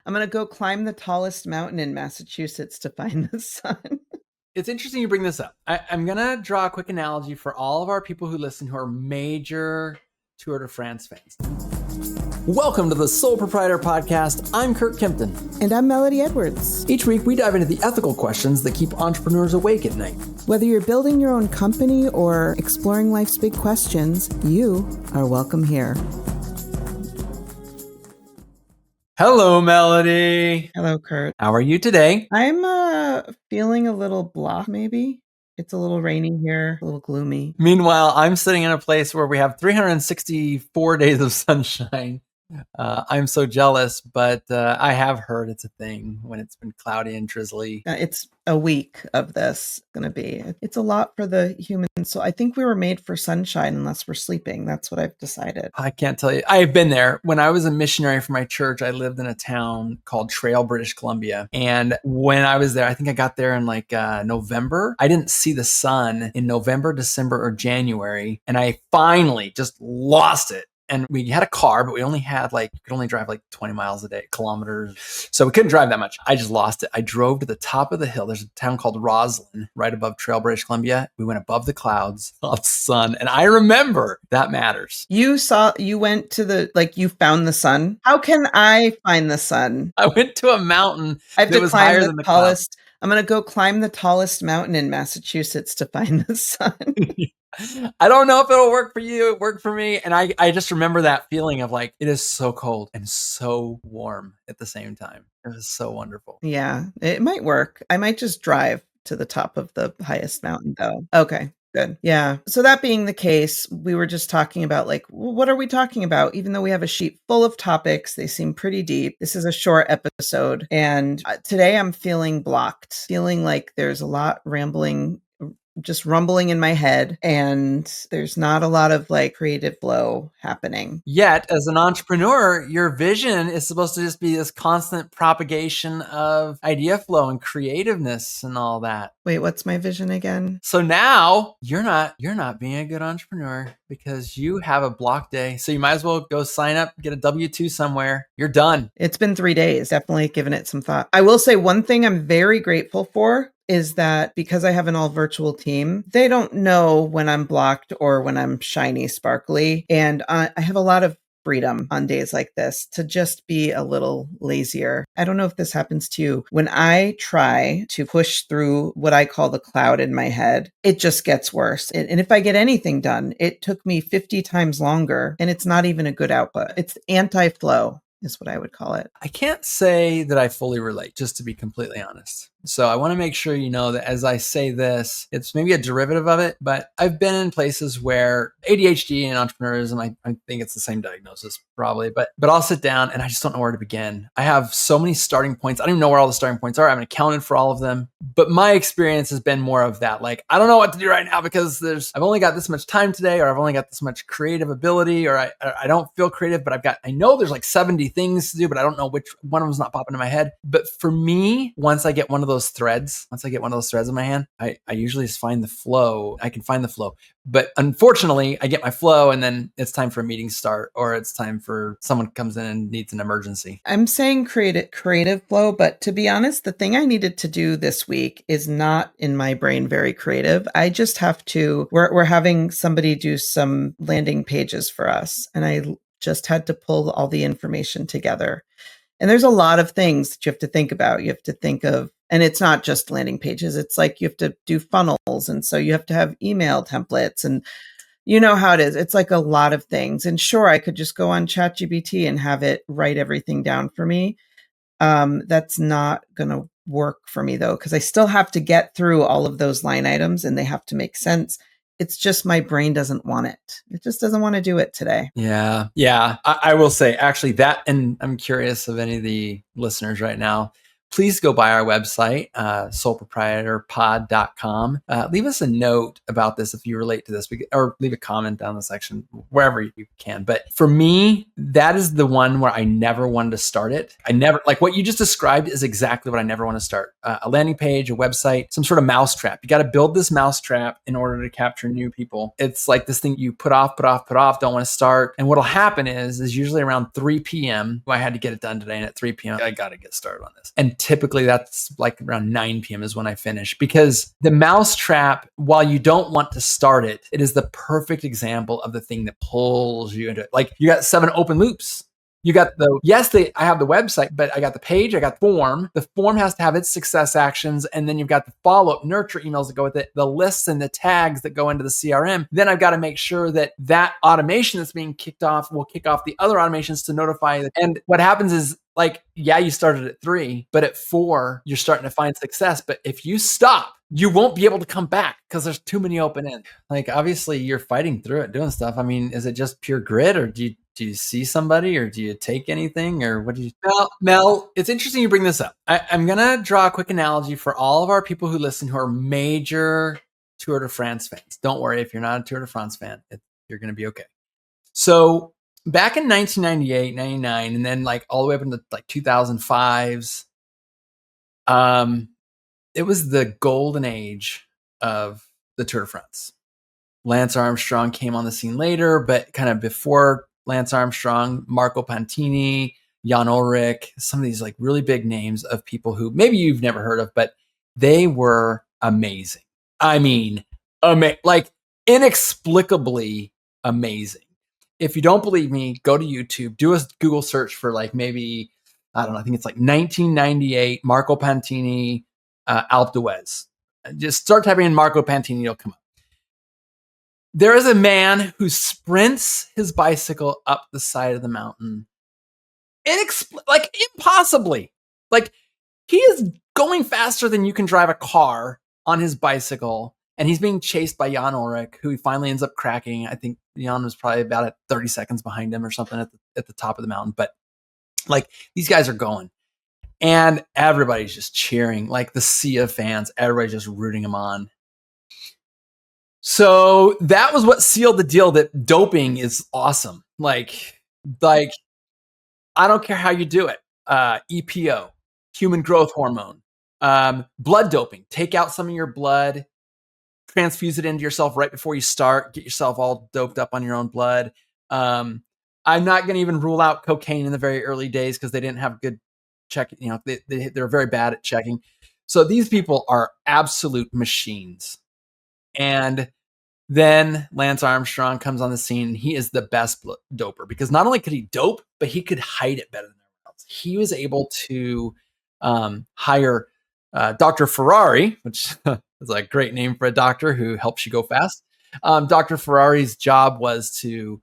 I'm going to go climb the tallest mountain in Massachusetts to find the sun. It's interesting you bring this up. I'm going to draw a quick analogy for all of our people who listen who are major Tour de France fans. Welcome to the Sole Proprietor Podcast. I'm Curt Kempton. And I'm Melody Edwards. Each week, we dive into the ethical questions that keep entrepreneurs awake at night. Whether you're building your own company or exploring life's big questions, you are welcome here. Hello, Melody. Hello, Curt. How are you today? I'm feeling a little blah, maybe. It's a little rainy here, a little gloomy. Meanwhile, I'm sitting in a place where we have 364 days of sunshine. I'm so jealous, but I have heard it's a thing when it's been cloudy and drizzly. It's a week of this going to be. It's a lot for the humans. So I think we were made for sunshine unless we're sleeping. That's what I've decided. I can't tell you. I've been there. When I was a missionary for my church, I lived in a town called Trail, British Columbia. And when I was there, I think I got there in November. I didn't see the sun in November, December, or January. And I finally just lost it. And we had a car, but we only had you could only drive 20 miles a day, kilometers. So we couldn't drive that much. I just lost it. I drove to the top of the hill. There's a town called Roslyn right above Trail, British Columbia. We went above the clouds, saw the sun. And I remember that matters. You went to you found the sun. How can I find the sun? I went to a mountain that was higher than the tallest. I'm going to go climb the tallest mountain in Massachusetts to find the sun. I don't know if it'll work for you. It worked for me. And I just remember that feeling of it is so cold and so warm at the same time. It was so wonderful. Yeah, it might work. I might just drive to the top of the highest mountain though. Okay, good. Yeah. So that being the case, we were just talking about what are we talking about? Even though we have a sheet full of topics, they seem pretty deep. This is a short episode. And today I'm feeling blocked, feeling like there's a lot just rumbling in my head, and there's not a lot of creative flow happening. Yet, as an entrepreneur, your vision is supposed to just be this constant propagation of idea flow and creativeness and all that. Wait, what's my vision again? So now you're not being a good entrepreneur because you have a block day. So you might as well go sign up, get a W-2 somewhere. You're done. It's been 3 days. Definitely given it some thought. I will say one thing I'm very grateful for is that because I have an all virtual team, they don't know when I'm blocked or when I'm shiny, sparkly. And I have a lot of freedom on days like this to just be a little lazier. I don't know if this happens to you. When I try to push through what I call the cloud in my head, it just gets worse. And if I get anything done, it took me 50 times longer, and it's not even a good output. It's anti-flow is what I would call it. I can't say that I fully relate, just to be completely honest. So I want to make sure you know that as I say this, it's maybe a derivative of it, but I've been in places where ADHD and entrepreneurism, I think it's the same diagnosis probably, but I'll sit down and I just don't know where to begin. I have so many starting points. I don't even know where all the starting points are. I haven't accounted for all of them, but my experience has been more of that. I don't know what to do right now because I've only got this much time today, or I've only got this much creative ability, or I don't feel creative, but I know there's 70 things to do, but I don't know which one of them's not popping in my head. But for me, once I get one of those threads in my hand, I usually just find the flow. I can find the flow. But unfortunately, I get my flow and then it's time for a meeting start, or it's time for someone comes in and needs an emergency. I'm saying creative flow, but to be honest, the thing I needed to do this week is not in my brain very creative. I just have to, we're having somebody do some landing pages for us. And I just had to pull all the information together. And there's a lot of things that you have to think about. You have to think of, and it's not just landing pages. It's you have to do funnels. And so you have to have email templates, and you know how it is. It's a lot of things. And sure, I could just go on ChatGPT and have it write everything down for me. That's not going to work for me though, because I still have to get through all of those line items and they have to make sense. It's just my brain doesn't want it. It just doesn't want to do it today. Yeah. I will say actually that, and I'm curious of any of the listeners right now, please go by our website, soleproprietorpod.com. Leave us a note about this if you relate to this, or leave a comment down the section, wherever you can. But for me, that is the one where I never wanted to start it. I never, like what you just described is exactly what I never want to start. A landing page, a website, some sort of mousetrap. You got to build this mousetrap in order to capture new people. It's like this thing you put off, don't want to start. And what'll happen is usually around 3 p.m. I had to get it done today. And at 3 p.m., I got to get started on this. And typically that's like around 9 p.m. is when I finish, because the mousetrap, while you don't want to start it, it is the perfect example of the thing that pulls you into it. Like you got 7 open loops. You got I have the website, but I got the page, I got the form. The form has to have its success actions. And then you've got the follow-up nurture emails that go with it, the lists and the tags that go into the CRM. Then I've got to make sure that automation that's being kicked off will kick off the other automations to notify. And what happens is, like, yeah, you started at 3, but at 4, you're starting to find success. But if you stop, you won't be able to come back because there's too many open ends. Like, obviously you're fighting through it, doing stuff. I mean, is it just pure grit, or do you see somebody, or do you take anything, or what do you? Mel, it's interesting you bring this up. I'm going to draw a quick analogy for all of our people who listen who are major Tour de France fans. Don't worry if you're not a Tour de France fan, you're going to be okay. So back in 1998, 99, and then like all the way up into like 2005s, it was the golden age of the Tour de France. Lance Armstrong came on the scene later, but kind of before Lance Armstrong, Marco Pantini, Jan Ullrich, some of these like really big names of people who maybe you've never heard of, but they were amazing. I mean, like inexplicably amazing. If you don't believe me, go to YouTube, do a Google search for like maybe, I don't know, I think it's like 1998 Marco Pantini Alpe d'Huez. Just start typing in Marco Pantini, it'll come up. There is a man who sprints his bicycle up the side of the mountain. Like impossibly. Like he is going faster than you can drive a car on his bicycle. And he's being chased by Jan Ullrich, who he finally ends up cracking. I think Jan was probably about at 30 seconds behind him or something at the top of the mountain. But like these guys are going. And everybody's just cheering, like the sea of fans. Everybody's just rooting him on. So that was what sealed the deal that doping is awesome. Like I don't care how you do it. EPO, human growth hormone, blood doping. Take out some of your blood, transfuse it into yourself right before you start. Get yourself all doped up on your own blood. I'm not going to even rule out cocaine in the very early days because they didn't have good check. You know, they're very bad at checking. So these people are absolute machines. And then Lance Armstrong comes on the scene. And he is the best doper because not only could he dope, but he could hide it better than everyone else. He was able to hire Dr. Ferrari, which is a great name for a doctor who helps you go fast. Dr. Ferrari's job was to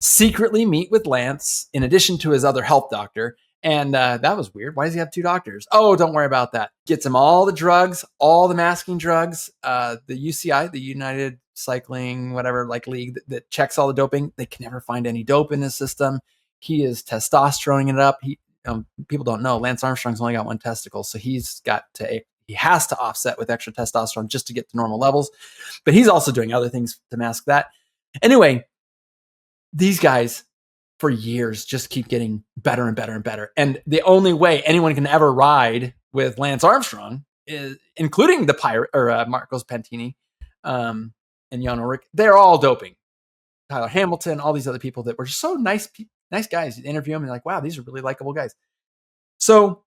secretly meet with Lance in addition to his other health doctor. And that was weird. Why does he have 2 doctors? Oh, don't worry about that. Gets him all the drugs, all the masking drugs. The UCI, the United Cycling, whatever, like league that checks all the doping. They can never find any dope in his system. He is testosteroning it up. People don't know Lance Armstrong's only got 1 testicle. So he has to offset with extra testosterone just to get to normal levels. But he's also doing other things to mask that. Anyway, these guys for years just keep getting better and better and better. And the only way anyone can ever ride with Lance Armstrong is, including the pirate or Marcos Pantini and Jan Ullrich, they're all doping. Tyler Hamilton, all these other people that were just so nice guys. You interview them and you're like, wow, these are really likable guys. So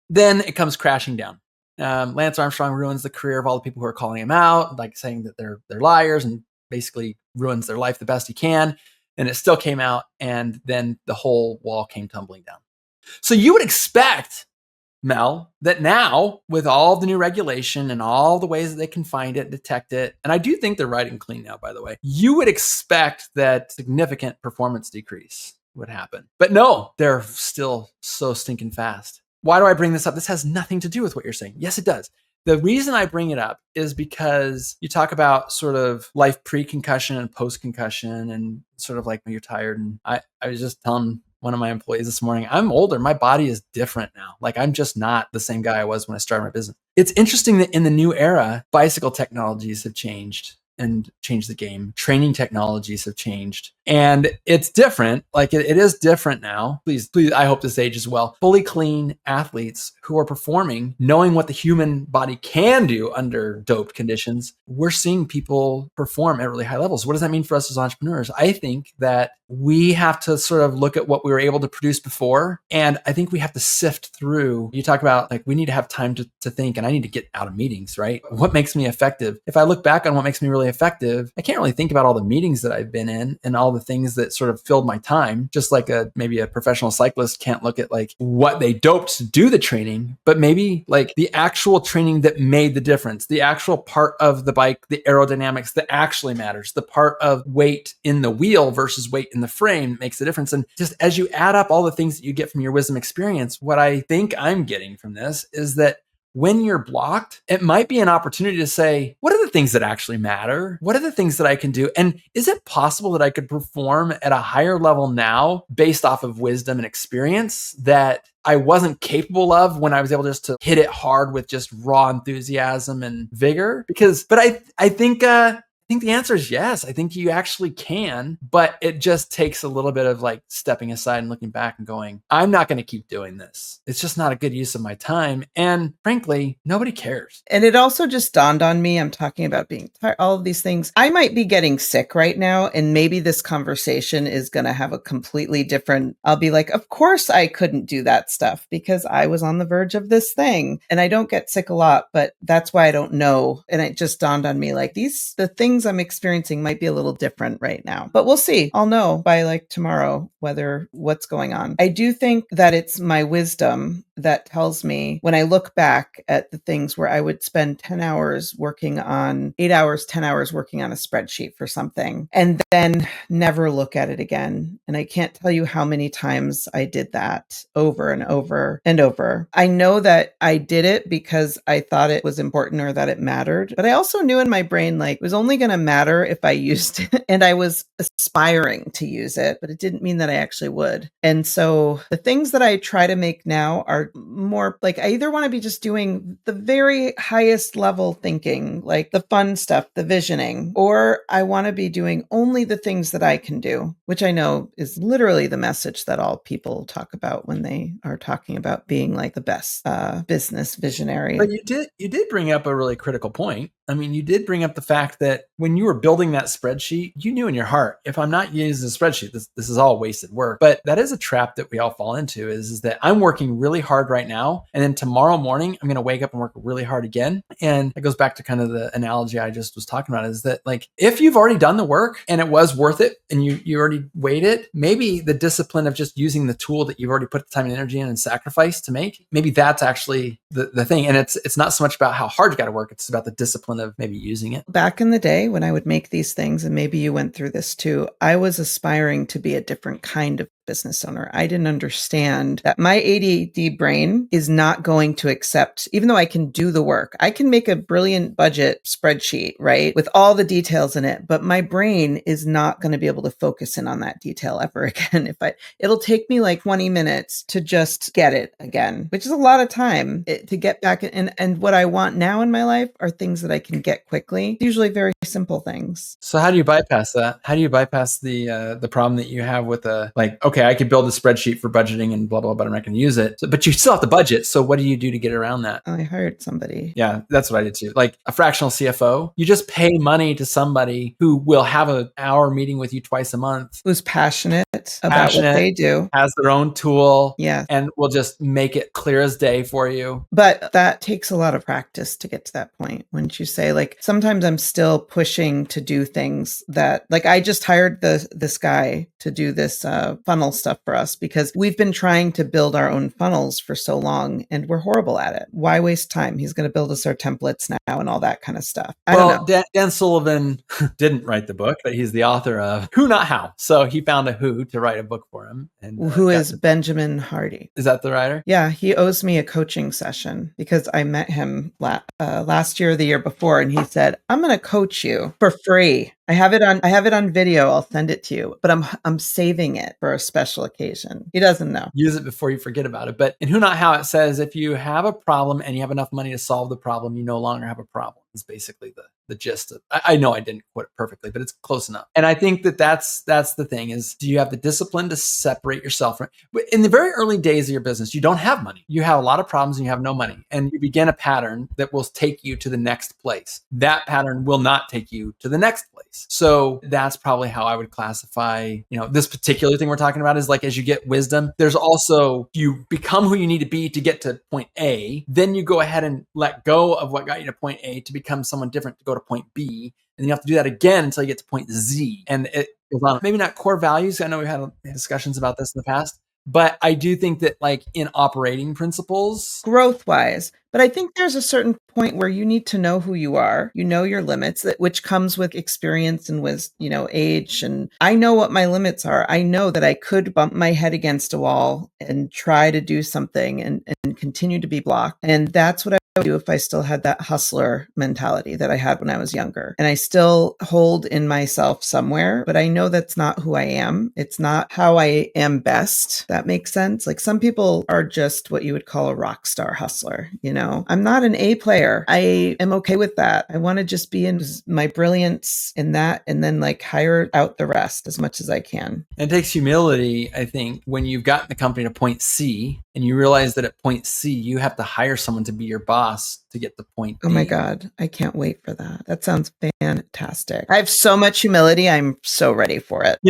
then it comes crashing down. Lance Armstrong ruins the career of all the people who are calling him out, like saying that they're liars, and basically ruins their life the best he can. And it still came out, and then the whole wall came tumbling down. So you would expect, Mel, that now with all the new regulation and all the ways that they can find it, detect it, and I do think they're riding clean now, by the way, you would expect that significant performance decrease would happen. But no, they're still so stinking fast. Why do I bring this up? This has nothing to do with what you're saying. Yes, it does. The reason I bring it up is because you talk about sort of life pre-concussion and post-concussion and sort of like when you're tired. And I was just telling one of my employees this morning, I'm older. My body is different now. Like I'm just not the same guy I was when I started my business. It's interesting that in the new era, bicycle technologies have changed and changed the game. Training technologies have changed. And it's different. Like it is different now. Please, I hope this ages well. Fully clean athletes who are performing, knowing what the human body can do under doped conditions. We're seeing people perform at really high levels. What does that mean for us as entrepreneurs? I think that we have to sort of look at what we were able to produce before. And I think we have to sift through. You talk about like, we need to have time to think, and I need to get out of meetings, right? What makes me effective? If I look back on what makes me really effective, I can't really think about all the meetings that I've been in and all the things that sort of filled my time. Just like maybe a professional cyclist can't look at like what they doped to do the training, but maybe like the actual training that made the difference, the actual part of the bike, the aerodynamics that actually matters, the part of weight in the wheel versus weight in the frame makes the difference. And just as you add up all the things that you get from your wisdom experience, what I think I'm getting from this is that when you're blocked, it might be an opportunity to say, what are the things that actually matter? What are the things that I can do? And is it possible that I could perform at a higher level now based off of wisdom and experience that I wasn't capable of when I was able just to hit it hard with just raw enthusiasm and vigor? But I think the answer is yes. I think you actually can, but it just takes a little bit of like stepping aside and looking back and going, I'm not going to keep doing this. It's just not a good use of my time. And frankly, nobody cares. And it also just dawned on me, I'm talking about being tired, all of these things. I might be getting sick right now, and maybe this conversation is going to have a completely different, I'll be like, of course I couldn't do that stuff because I was on the verge of this thing. And I don't get sick a lot, but that's why I don't know. And it just dawned on me like the things I'm experiencing might be a little different right now, but we'll see. I'll know by like tomorrow what's going on. I do think that it's my wisdom that tells me when I look back at the things where I would spend 10 hours working on 8 hours, 10 hours working on a spreadsheet for something and then never look at it again. And I can't tell you how many times I did that over and over and over. I know that I did it because I thought it was important or that it mattered, but I also knew in my brain, like it was only going to matter if I used it and I was aspiring to use it, but it didn't mean that I actually would. And so the things that I try to make now are more like I either want to be just doing the very highest level thinking, like the fun stuff, the visioning, or I want to be doing only the things that I can do, which I know is literally the message that all people talk about when they are talking about being like the best business visionary. But you did bring up a really critical point. I mean, you did bring up the fact that when you were building that spreadsheet, you knew in your heart, if I'm not using a spreadsheet, this is all wasted work. But that is a trap that we all fall into is that I'm working really hard right now. And then tomorrow morning, I'm going to wake up and work really hard again. And it goes back to kind of the analogy I just was talking about is that like, if you've already done the work and it was worth it and you already weighed it, maybe the discipline of just using the tool that you've already put the time and energy in and sacrifice to make, maybe that's actually the thing. And it's not so much about how hard you got to work. It's about the discipline of maybe using it. Back in the day when I would make these things, and maybe you went through this too, I was aspiring to be a different kind of business owner. I didn't understand that my ADD brain is not going to accept, even though I can do the work, I can make a brilliant budget spreadsheet, right? With all the details in it, but my brain is not going to be able to focus in on that detail ever again. It'll take me like 20 minutes to just get it again, which is a lot of time to get back. And what I want now in my life are things that I can get quickly, usually very simple things. So how do you bypass that? How do you bypass the problem that you have with okay, I could build a spreadsheet for budgeting and blah, blah, blah, but I'm not going to use it. But you still have the budget. So what do you do to get around that? I hired somebody. Yeah, that's what I did too. Like a fractional CFO, you just pay money to somebody who will have an hour meeting with you twice a month. Who's passionate about what they do. Has their own tool. Yeah. And will just make it clear as day for you. But that takes a lot of practice to get to that point. Wouldn't you say? Like sometimes I'm still pushing to do things that, like I just hired this guy to do this funnel stuff for us because we've been trying to build our own funnels for so long and we're horrible at it. Why waste time? He's going to build us our templates now and all that kind of stuff. I don't know. Dan Sullivan didn't write the book, but he's the author of Who Not How. So he found a who to write a book for him. And who is Benjamin Hardy? Is that the writer? Yeah, he owes me a coaching session because I met him last year or the year before, and he said, "I'm going to coach you for free." I have it on video. I'll send it to you, but I'm saving it for a special occasion. He doesn't know. Use it before you forget about it. But in Who Not How, it says, if you have a problem and you have enough money to solve the problem, you no longer have a problem. Is basically the gist of. I know I didn't quote it perfectly, but it's close enough. And I think that's the thing is, do you have the discipline to separate yourself from? In the very early days of your business, you don't have money. You have a lot of problems and you have no money, and you begin a pattern that will take you to the next place. That pattern will not take you to the next place. So that's probably how I would classify, this particular thing we're talking about is like, as you get wisdom, there's also, you become who you need to be to get to point A. Then you go ahead and let go of what got you to point A to become someone different to go to point B. And you have to do that again until you get to point Z. And it goes on. Maybe not core values. I know we've had discussions about this in the past, but I do think that like in operating principles, growth wise, but I think there's a certain point where you need to know who you are, your limits, which comes with experience and with, age. And I know what my limits are. I know that I could bump my head against a wall and try to do something and continue to be blocked. And that's what I would do if I still had that hustler mentality that I had when I was younger. And I still hold in myself somewhere, but I know that's not who I am. It's not how I am best. That makes sense. Like some people are just what you would call a rock star hustler, I'm not an A player. I am okay with that. I want to just be in my brilliance in that and then like hire out the rest as much as I can. It takes humility, I think, when you've gotten the company to point C and you realize that at point C, you have to hire someone to be your boss to get to point D. Oh my God. I can't wait for that. That sounds fantastic. I have so much humility. I'm so ready for it.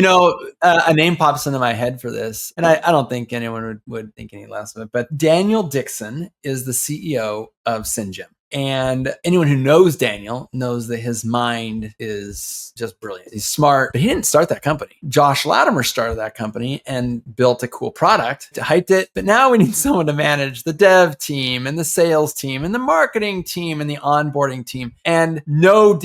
A name pops into my head for this, and I don't think anyone would think any less of it, but Daniel Dixon is the CEO of Syngym. And anyone who knows Daniel knows that his mind is just brilliant. He's smart, but he didn't start that company. Josh Latimer started that company and built a cool product, hyped it. But now we need someone to manage the dev team and the sales team and the marketing team and the onboarding team. And no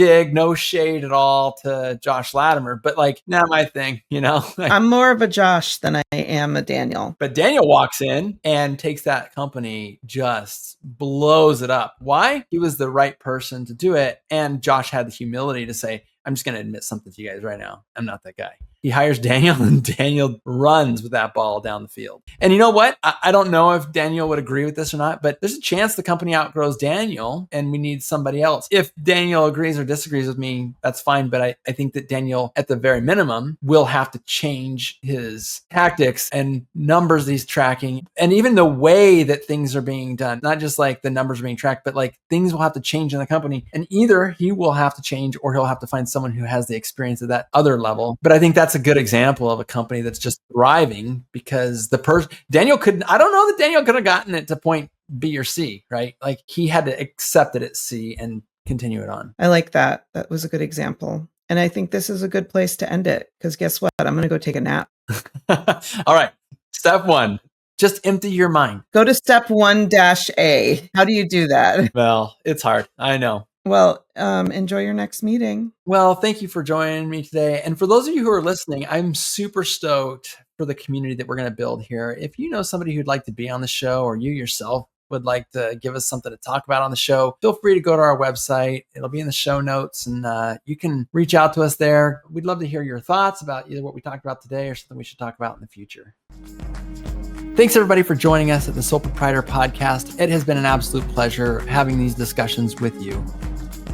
shade at all to Josh Latimer, but like, not my thing, I'm more of a Josh than I am a Daniel. But Daniel walks in and takes that company, just blows it up. Why? He was the right person to do it. And Josh had the humility to say, I'm just going to admit something to you guys right now. I'm not that guy. He hires Daniel and Daniel runs with that ball down the field. And you know what? I don't know if Daniel would agree with this or not, but there's a chance the company outgrows Daniel and we need somebody else. If Daniel agrees or disagrees with me, that's fine. But I think that Daniel, at the very minimum, will have to change his tactics and numbers that he's tracking and even the way that things are being done. Not just like the numbers are being tracked, but like things will have to change in the company. And either he will have to change or he'll have to find someone who has the experience at that other level. But I think that's a good example of a company that's just thriving because Daniel couldn't, I don't know that Daniel could have gotten it to point B or C, right? Like he had to accept it at C and continue it on. I like that. That was a good example. And I think this is a good place to end it because guess what? I'm going to go take a nap. All right. Step 1. Just empty your mind. Go to step 1-A. How do you do that? Well, it's hard. I know. Well, enjoy your next meeting. Well, thank you for joining me today. And for those of you who are listening, I'm super stoked for the community that we're going to build here. If you know somebody who'd like to be on the show or you yourself would like to give us something to talk about on the show, feel free to go to our website. It'll be in the show notes and you can reach out to us there. We'd love to hear your thoughts about either what we talked about today or something we should talk about in the future. Thanks everybody for joining us at the Sole Proprietor Podcast. It has been an absolute pleasure having these discussions with you.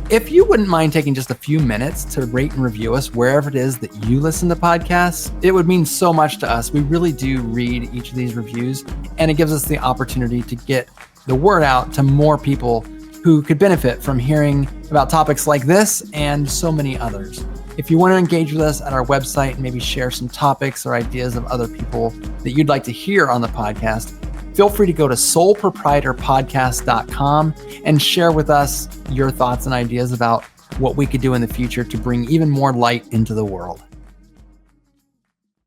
If you wouldn't mind taking just a few minutes to rate and review us wherever it is that you listen to podcasts, it would mean so much to us. We really do read each of these reviews, and it gives us the opportunity to get the word out to more people who could benefit from hearing about topics like this and so many others. If you want to engage with us at our website and maybe share some topics or ideas of other people that you'd like to hear on the podcast, feel free to go to soleproprietorpodcast.com and share with us your thoughts and ideas about what we could do in the future to bring even more light into the world.